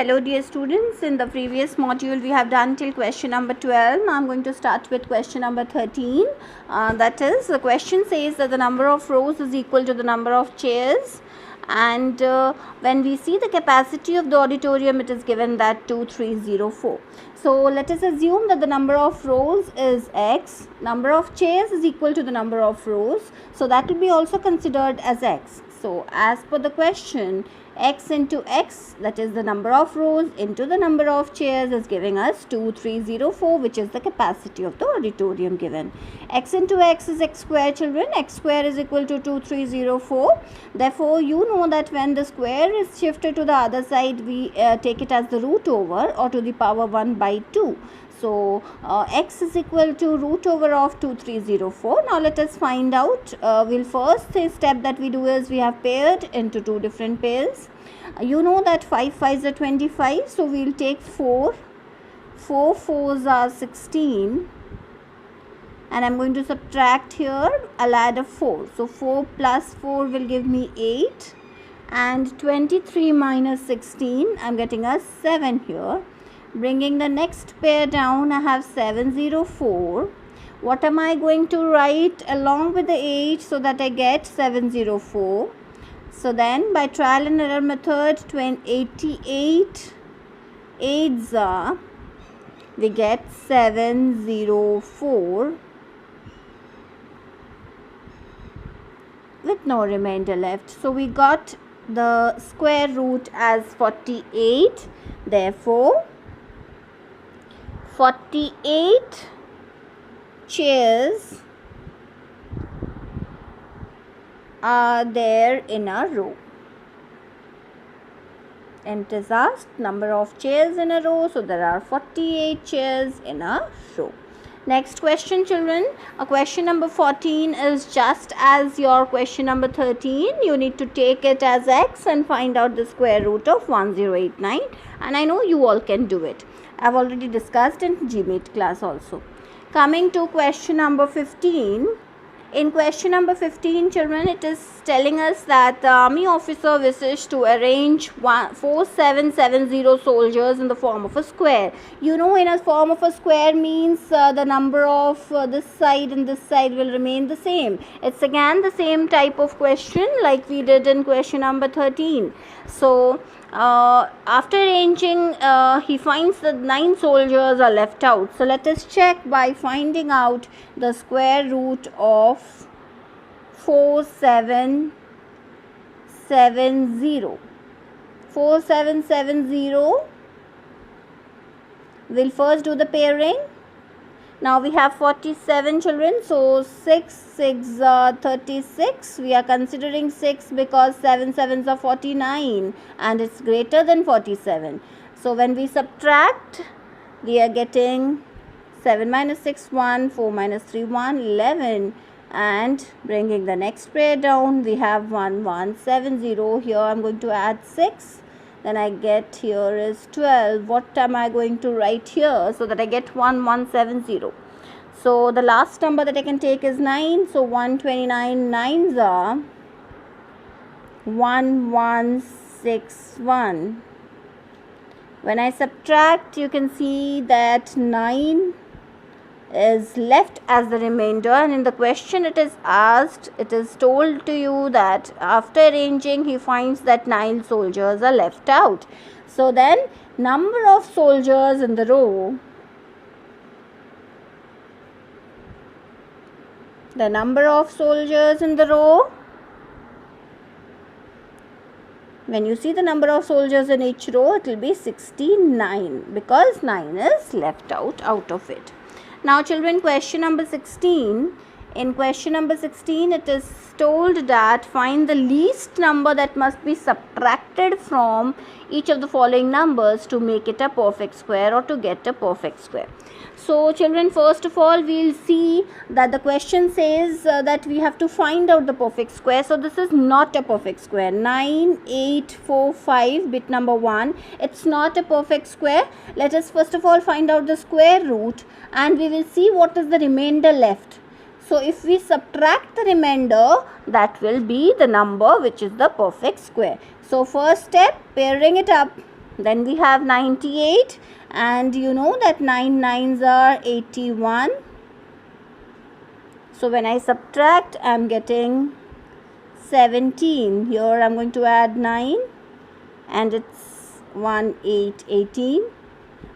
Hello dear students, in the previous module we have done till question number 12. Now I am going to start with question number 13. That is, the question says that the number of rows is equal to the number of chairs, and when we see the capacity of the auditorium, it is given that 2304. So let us assume that the number of rows is x, number of chairs is equal to the number of rows, so that will be also considered as x. So as per the question, x into x, that is the number of rows, into the number of chairs, is giving us 2304, which is the capacity of the auditorium given. X into x is x square, children. X square is equal to 2304. Therefore, you know that when the square is shifted to the other side, we take it as the root over or to the power 1 by 2. So, x is equal to root over of 2304. Now, let us find out. We'll first step that we do is we have paired into two different pairs. You know that 5 5s are 25. So, we'll take 4. 4 4s are 16. And I'm going to subtract here. I'll add a 4. So, 4 plus 4 will give me 8. And 23 minus 16, I'm getting a 7 here. Bringing the next pair down, I have 704. What am I going to write along with the 8 so that I get 704? So then by trial and error method, 88 8s are, we get 704 with no remainder left. So we got the square root as 48. Therefore, 48 chairs are there in a row. And it is asked number of chairs in a row. So there are 48 chairs in a row. Next question, children. Question number 14 is just as your question number 13. You need to take it as x and find out the square root of 1089. And I know you all can do it. I have already discussed in GMAT class also. Coming to question number 15. In question number 15, children, it is telling us that the army officer wishes to arrange 4770 soldiers in the form of a square. You know, in a form of a square means the number of this side and this side will remain the same. It's again the same type of question like we did in question number 13. So, after arranging, he finds that 9 soldiers are left out. So, let us check by finding out the square root of 4770. 4770. We'll first do the pairing. Now we have 47 children, so 6 6 36. We are considering 6 because 7 7s are 49 and it's greater than 47. So when we subtract, we are getting 7 minus 6 1, 4 minus 3 1, 11. And bringing the next pair down, we have 1 1 7 0. Here I'm going to add 6. Then I get here is 12. What am I going to write here so that I get 1170? So the last number that I can take is 9. So 129 9s are 1161. When I subtract, you can see that 9 is left as the remainder, and in the question it is asked, it is told to you that after arranging he finds that 9 soldiers are left out. So then number of soldiers in the row, the number of soldiers in the row, when you see the number of soldiers in each row, it will be 69 because 9 is left out of it. Now children, question number 16. In question number 16, it is told that find the least number that must be subtracted from each of the following numbers to make it a perfect square or to get a perfect square. So children, first of all, we'll see that the question says that we have to find out the perfect square. So this is not a perfect square. 9 8 4 5, bit number 1. It's not a perfect square. Let us first of all find out the square root and we will see what is the remainder left. So if we subtract the remainder, that will be the number which is the perfect square. So first step, pairing it up. Then we have 98, and you know that 9 nines are 81. So when I subtract, I'm getting 17. Here I'm going to add 9, and it's 1, 8, 18.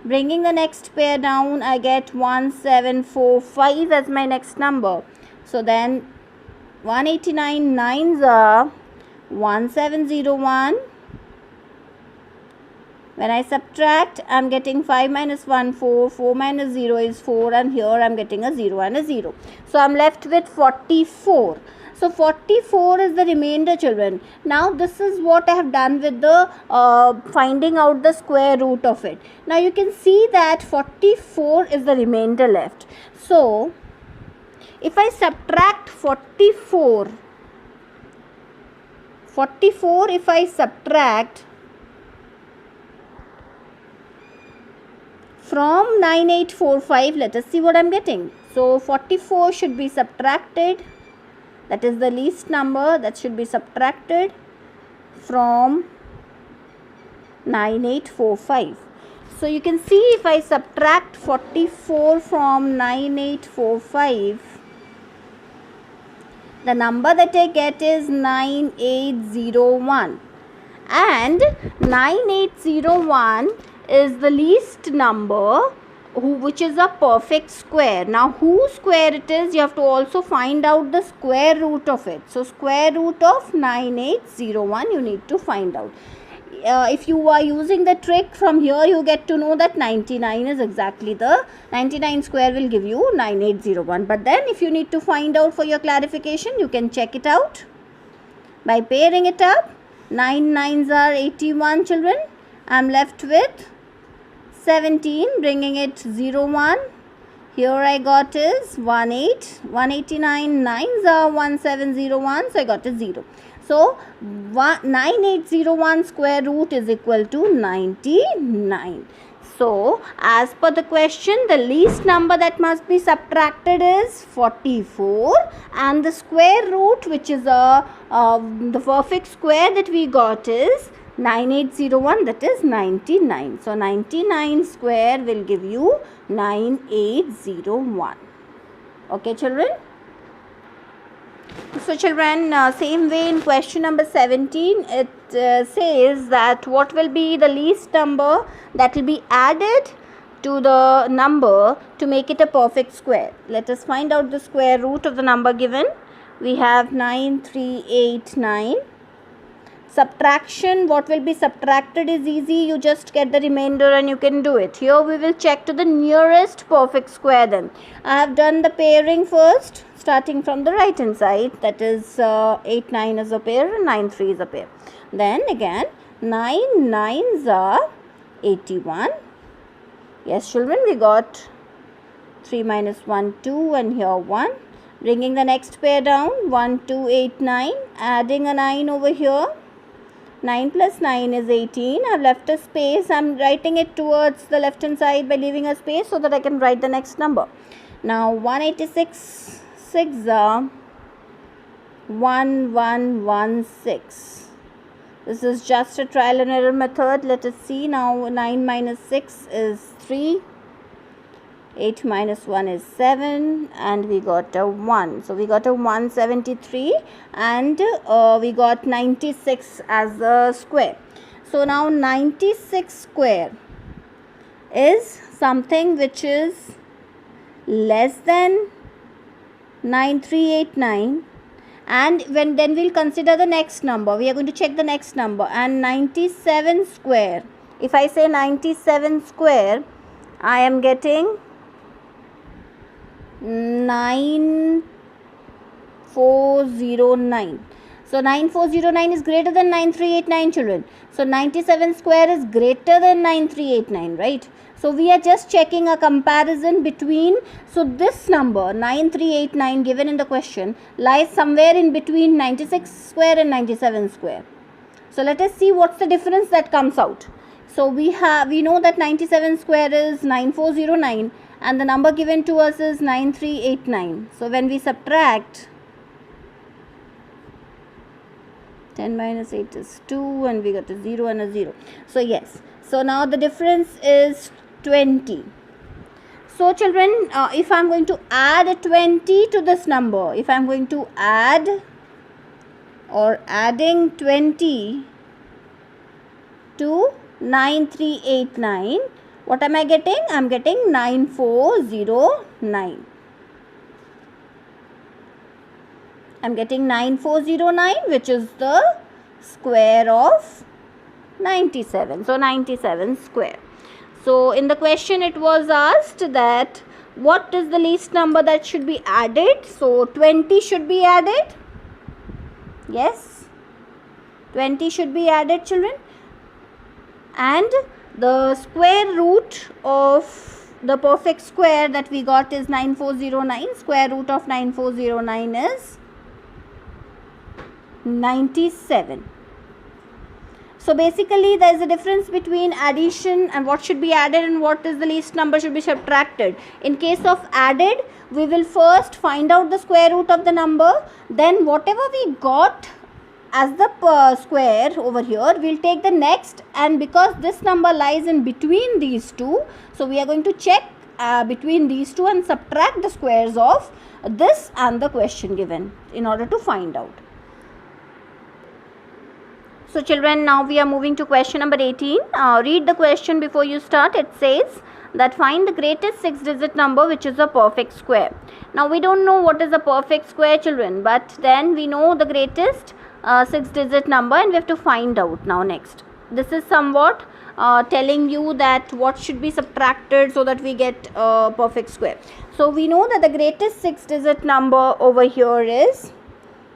Bringing the next pair down, I get 1745 as my next number. So then 189 nines are 1701. When I subtract, I'm getting 5 minus 1, 4. 4 minus 0 is 4, and here I'm getting a 0 and a 0. So I'm left with 44. So 44 is the remainder, children. Now this is what I have done with the finding out the square root of it. Now you can see that 44 is the remainder left. So if I subtract 44 if I subtract from 9845, let us see what I'm getting. So 44 should be subtracted. That is the least number that should be subtracted from 9845. So you can see if I subtract 44 from 9845, the number that I get is 9801. And 9801 is the least number which is a perfect square. Now whose square it is, you have to also find out the square root of it. So square root of 9801 you need to find out. If you are using the trick from here, you get to know that 99 is exactly the 99 square will give you 9801. But then if you need to find out for your clarification, you can check it out by pairing it up. 9 nines are 81, children. I'm left with 17, bringing it 01. Here I got is 189 nines are 1701, so I got a 0. So 9801 square root is equal to 99. So as per the question, the least number that must be subtracted is 44, and the square root, which is the perfect square that we got, is 9801, that is 99. So 99 square will give you 9801. Okay, children. So children, same way in question number 17, it says that what will be the least number that will be added to the number to make it a perfect square. Let us find out the square root of the number given. We have 9389. Subtraction, what will be subtracted is easy. You just get the remainder and you can do it. Here we will check to the nearest perfect square then. I have done the pairing first, starting from the right hand side. That is 8 9 is a pair and 9 3 is a pair. Then again 9 nines are 81. Yes, children, we got 3 minus 1 2 and here 1. Bringing the next pair down, 1 2 8 9. Adding a 9 over here. 9 plus 9 is 18. I have left a space. I am writing it towards the left hand side by leaving a space so that I can write the next number. Now 186 6 are 1116. This is just a trial and error method. Let us see. Now 9 minus 6 is 3. 8 minus 1 is 7, and we got a 1. So we got a 173, and we got 96 as a square. So now 96 square is something which is less than 9389, and then we'll consider the next number. We are going to check the next number, and 97 square. If I say 97 square, I am getting 9409. So 9409 is greater than 9389, children. So 97 square is greater than 9389, right? So we are just checking a comparison between. So this number 9389 given in the question lies somewhere in between 96 square and 97 square. So let us see what's the difference that comes out. So we know that 97 square is 9409. And the number given to us is 9389. So when we subtract, 10 minus 8 is 2, and we got a 0 and a 0. So yes, So now the difference is 20. So children, if I am going to add 20 to this number, if I am going to add or adding 20 to 9389, what am I getting? I am getting 9409. I am getting 9409, which is the square of 97. So 97 square. So in the question it was asked that what is the least number that should be added? So 20 should be added. Yes, 20 should be added, children. And the square root of the perfect square that we got is 9409. Square root of 9409 is 97. So basically there is a difference between addition and what should be added and what is the least number should be subtracted. In case of added, we will first find out the square root of the number, then whatever we got as the square over here, we'll take the next, and because this number lies in between these two, so we are going to check between these two and subtract the squares of this and the question given in order to find out. So children, now we are moving to question number 18. Read the question before you start. It says that find the greatest 6-digit number which is a perfect square. Now we don't know what is a perfect square, children, but then we know the greatest 6-digit number and we have to find out now next. This is somewhat telling you that what should be subtracted so that we get a perfect square. So we know that the greatest 6-digit number over here is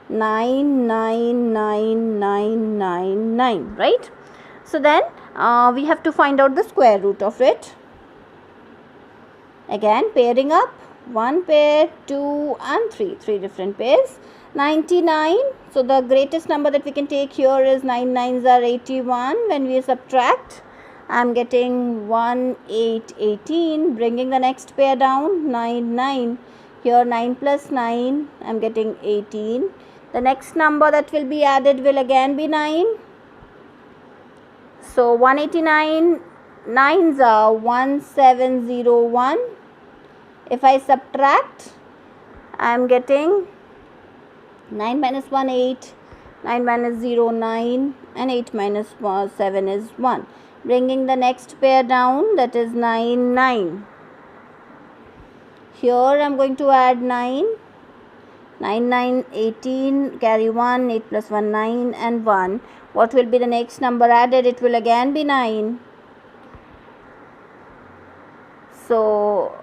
999999, right? So then we have to find out the square root of it. Again, pairing up, 1 pair, 2 and 3 different pairs. 99, so the greatest number that we can take here is 9 9s are 81. When we subtract, I am getting 1 8 18, bringing the next pair down, 9 9. Here 9 plus 9, I am getting 18. The next number that will be added will again be 9. So 189 9s are 1701. If I subtract, I am getting 9 minus 1 8, 9 minus 0 9 and 8 minus 7 is 1. Bringing the next pair down, that is 9 9. Here I am going to add 9. 9 9 18, carry 1, 8 plus 1 9 and 1. What will be the next number added? It will again be 9. So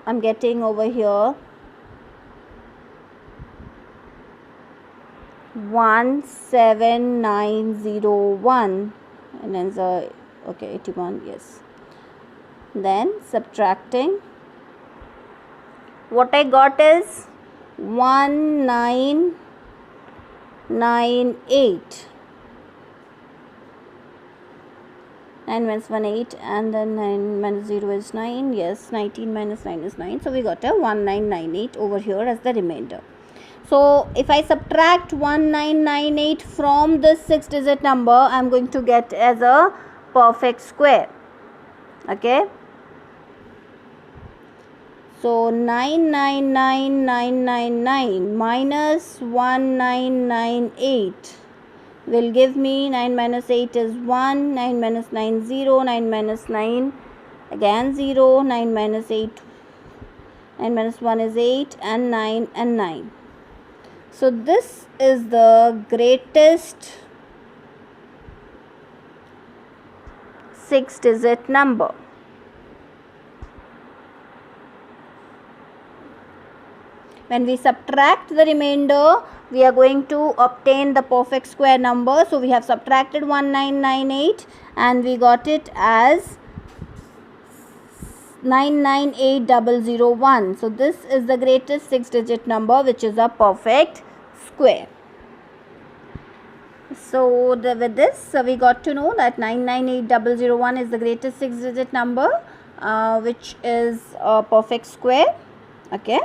I am getting over here 17901 and then okay, 81, yes. Then subtracting, what I got is 1998. 9 minus 1 8 and then 9 minus 0 is 9. Yes, 19 minus 9 is 9. So we got a 1998 over here as the remainder. So if I subtract 1998 from this 6-digit number, I am going to get as a perfect square. Okay. So 999999 minus 1998 will give me 9 minus 8 is 1, 9 minus 9 0, 9 minus 9 again 0, 9 minus 8, 9 minus 1 is 8 and 9 and 9. So this is the greatest 6-digit number. When we subtract the remainder, we are going to obtain the perfect square number. So we have subtracted 1998 and we got it as 998001. So this is the greatest 6-digit number which is a perfect square. So with this we got to know that 998001 is the greatest 6-digit number which is a perfect square. Okay.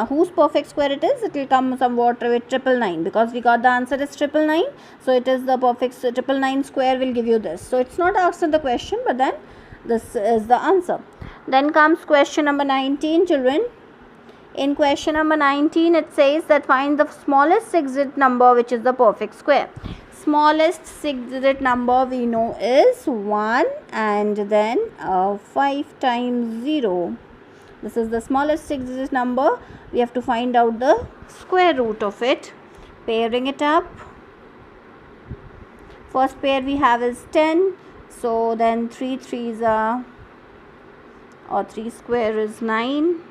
whose perfect square it is, it will come somewhat with 999, because we got the answer is 999. So it is the perfect 999 square will give you this. So it's not asked in the question, but then this is the answer. Then comes question number 19, children. In question number 19, it says that find the smallest 6-digit number which is the perfect square. Smallest 6-digit number we know is 1, and then 5 times 0. This is the smallest 6-digit number. We have to find out the square root of it. Pairing it up. First pair we have is 10. So then 3 3s are, or 3 square is 9.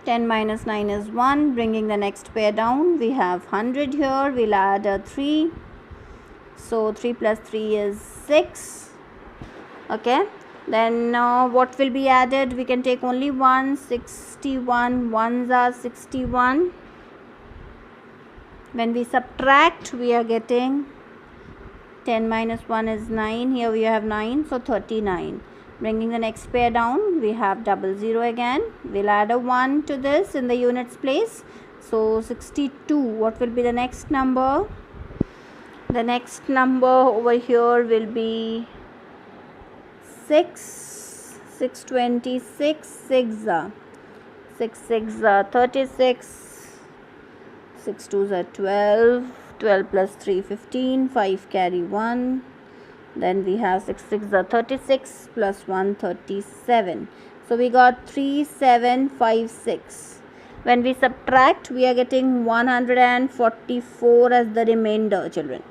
10 minus 9 is 1. Bringing the next pair down, we have 100 here. We'll add a 3. So 3 plus 3 is 6. Okay. Then what will be added? We can take only 1. 61. 1s are 61. When we subtract, we are getting 10 minus 1 is 9. Here we have 9. So 39. Bringing the next pair down, we have 00 again. We'll add a 1 to this in the units place. So 62. What will be the next number? The next number over here will be 6. 626. 6 are 6 6 are 36. 6 2s are 12. 12 plus 3 15. 5 carry 1. Then we have 6 6 are 36 plus 1 37. So we got 3756. When we subtract, we are getting 144 as the remainder, children.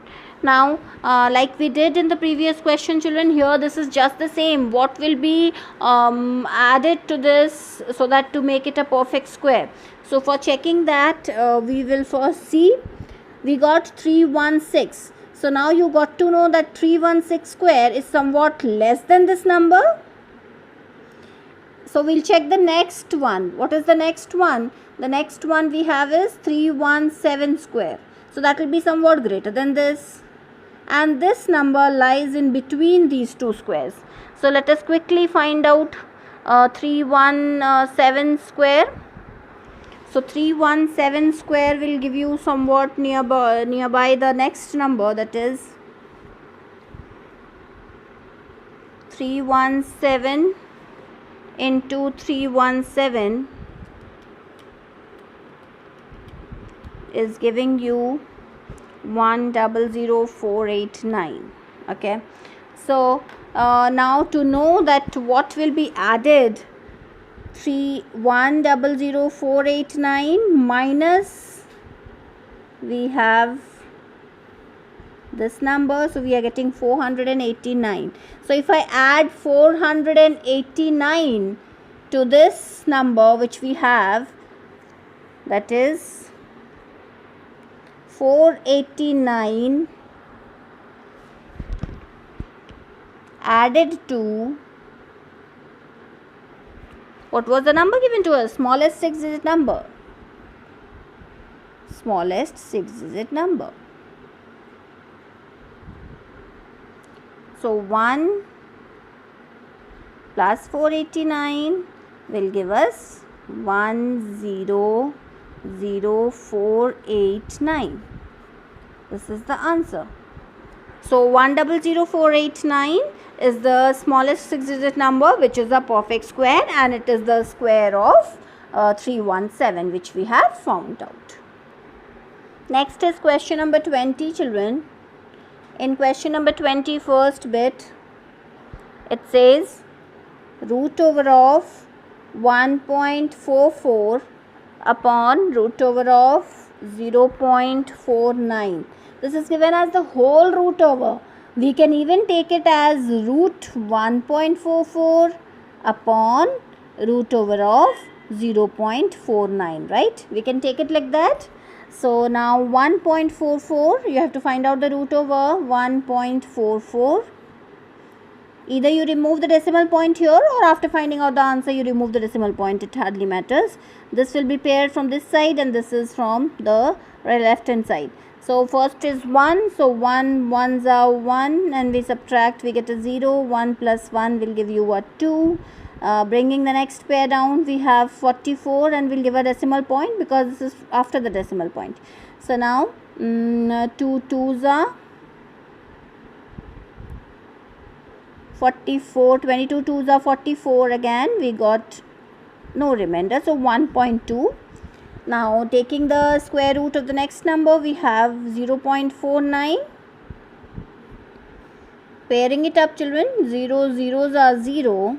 Now like we did in the previous question, children, here this is just the same. What will be added to this so that to make it a perfect square? So for checking that, we will first see. We got 316. So now you got to know that 316 square is somewhat less than this number. So we'll check the next one. What is the next one? The next one we have is 317 square. So that will be somewhat greater than this. And this number lies in between these two squares. So let us quickly find out 317 square. So 317 square will give you somewhat nearby the next number, that is 317 into 317 is giving you 1,00489. Okay. So now to know that what will be added, 1,00489 minus, we have this number, so we are getting 489. So if I add 489 to this number which we have, that is 489 added to, what was the number given to us? Smallest 6-digit number. Smallest 6-digit number. So 1 plus 489 will give us 1,00489. This is the answer. So 1,00489 is the smallest 6-digit number which is a perfect square, and it is the square of 317 which we have found out. Next is question number 20, children. In question number 20, first bit, it says root over of 1.44 upon root over of 0.49. This is given as the whole root over. We can even take it as root 1.44 upon root over of 0.49, right? We can take it like that. So now 1.44, you have to find out the root over 1.44. Either you remove the decimal point here, or after finding out the answer you remove the decimal point, it hardly matters. This will be paired from this side and this is from the left hand side. So first is 1, so 1 ones are 1, and we subtract, we get a 0. 1 plus 1 will give you a 2. Bringing the next pair down, we have 44, and we'll give a decimal point because this is after the decimal point. So now 2 2s are 44, 22 2s are 44. Again we got no remainder, so 1.2. Now taking the square root of the next number, we have 0.49. Pairing it up, children, 0 zeros are 0.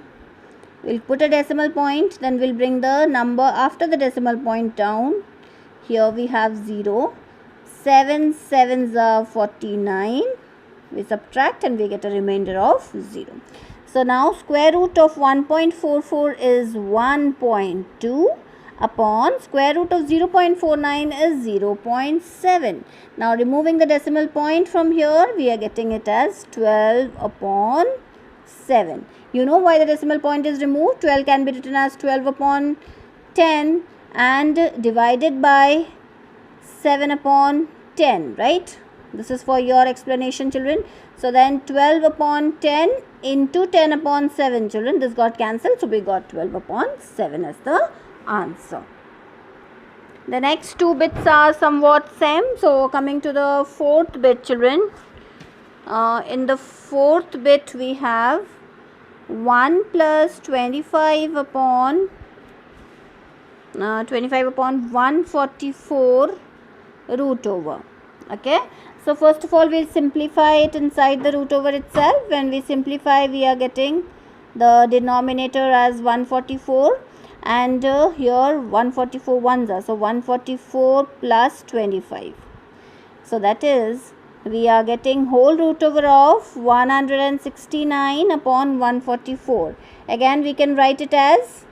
We'll put a decimal point, then we'll bring the number after the decimal point down. Here we have 0. 7 sevens are 49. We subtract and we get a remainder of 0. So now square root of 1.44 is 1.2 upon square root of 0.49 is 0.7. Now removing the decimal point from here, we are getting it as 12 upon 7. You know why the decimal point is removed? 12 can be written as 12 upon 10 and divided by 7 upon 10, right? This is for your explanation, children. So then 12 upon 10 into 10 upon 7, children. This got cancelled, so we got 12 upon 7 as the answer. The next two bits are somewhat same. So coming to the fourth bit, children. In the fourth bit we have 1 plus 25 upon 144 root over. Okay. So first of all, we'll simplify it inside the root over itself. When we simplify, we are getting the denominator as 144. And here 144 ones are, so 144 plus 25. So that is, we are getting whole root over of 169 upon 144. Again we can write it as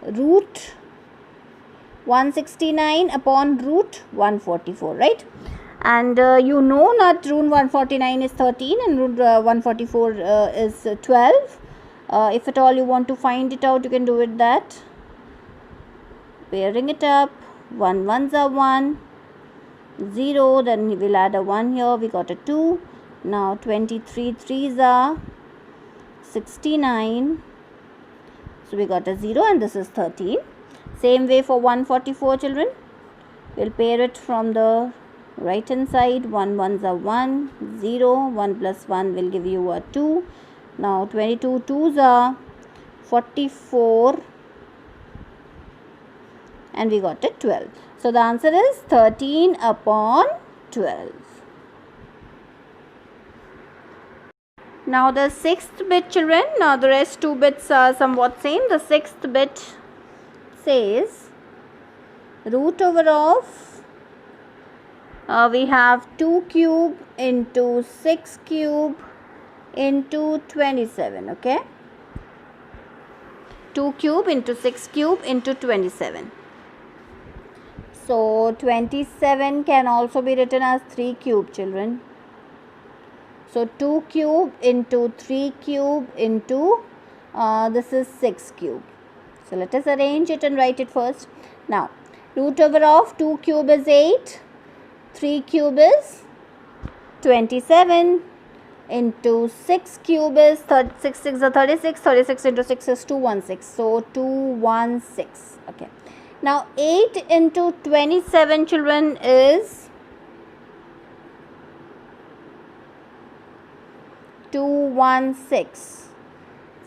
root 169 upon root 144, right? And you know that root 149 is 13 and root 144 is 12. If at all you want to find it out, you can do it that. Pairing it up, 1 ones are 1, 0, then we'll add a 1 here, we got a 2. Now 23 3s are 69, so we got a 0 and this is 13. Same way for 144, children. We'll pair it from the right hand side. 1 ones are 1, 0, 1 plus 1 will give you a 2. Now 22 2s are 44 and we got a 12. So the answer is 13 upon 12. Now the sixth bit, children. Now the rest two bits are somewhat same. The sixth bit says root over of we have 2 cube into 6 cube into 27. Okay, 2 cube into 6 cube into 27. So 27 can also be written as 3 cube, children. So 2 cube into 3 cube into this is 6 cube. So let us arrange it and write it first. Now root over of 2 cube is 8, 3 cube is 27 into 6 cube is 6 6 are 36, 36 into 6 is 216. So 216. Okay. Now 8 into 27, children, is 216.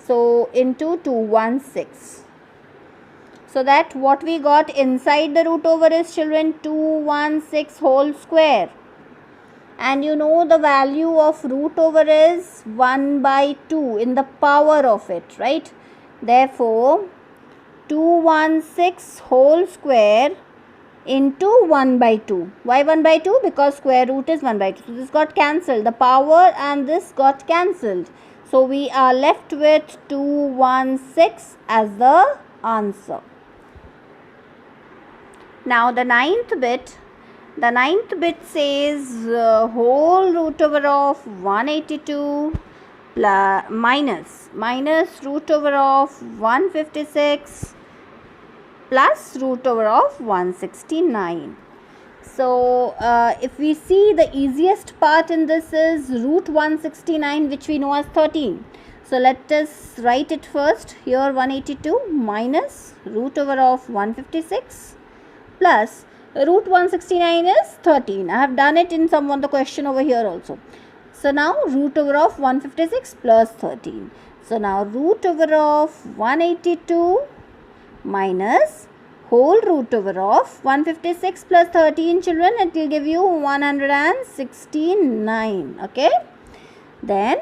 So into 216. So that what we got inside the root over is, children, 216 whole square. And you know the value of root over is 1 by 2 in the power of it, right? Therefore 216 whole square into 1 by 2. Why 1 by 2? Because square root is 1 by 2. So this got cancelled. The power and this got cancelled. So we are left with 216 as the answer. Now the ninth bit. The ninth bit says whole root over of 182 plus minus root over of 156 plus root over of 169. So if we see, the easiest part in this is root 169, which we know as 13. So let us write it first. Here 182 minus root over of 156 plus root 169 is 13. I have done it in some of the question over here also. So now root over of 156 plus 13. So now root over of 182 minus whole root over of 156 plus 13, children, it will give you 169. Okay. Then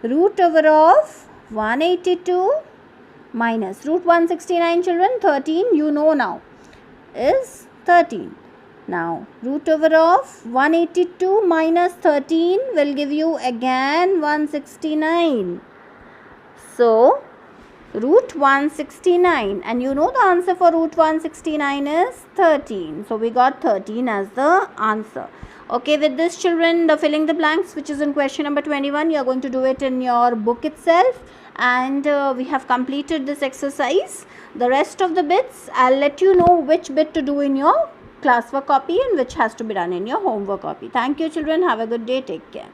root over of 182 minus root 169, children, 13, you know now, is 13. Now root over of 182 minus 13 will give you again 169. So root 169, and you know the answer for root 169 is 13. So we got 13 as the answer. Okay, with this, children, the filling the blanks which is in question number 21, you are going to do it in your book itself, and we have completed this exercise. The rest of the bits, I'll let you know which bit to do in your classwork copy and which has to be done in your homework copy. Thank you, children. Have a good day. Take care.